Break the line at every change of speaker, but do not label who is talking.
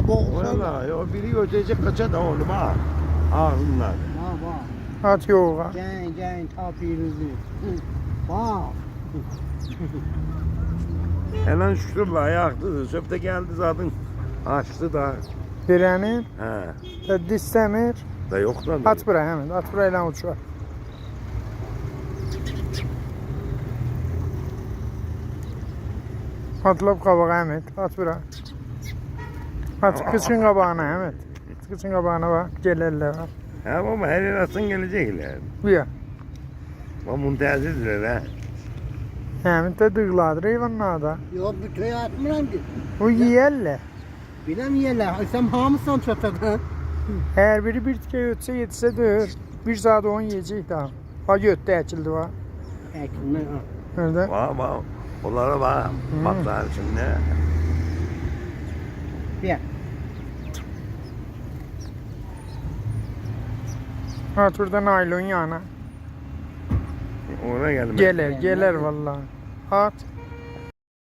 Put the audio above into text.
boğuşlar.
Valla o biri götürecek kaça da onu bak. Ağzından.
Ha bak.
At yoğa.
Gen tapirüzü. Bak.
Hemen şükür ayaklıdır. Söpte geldi zaten. Açtı da.
Birənin
He.
da distəmir.
Da yok lan.
At bura həmin. At bura ilə uçar. Atlab qabağa Həmid. At bura. At kıçın qabağına Həmid. Kıçın qabağına bak. Gelərlər var.
He ama her yer atsın gelecekler.
Bu ya.
Ama muntezirler ha.
Həmid də dığladır heyvanlarda.
Yok bütüye atmıram ki.
O yiyərlər.
Bilem yerler. Sen hamısan çatadan.
Hər biri bir tikə ötsə yetsə döyür. 1 saat 10 yiyəcək daha. Ha götdə əkildi var.
Ekme.
Orada.
Bak bak. Onlara bak. Bak lan şimdi.
Bir.
At burada naylon yana.
Ona geldim.
Gələr vallahi. At.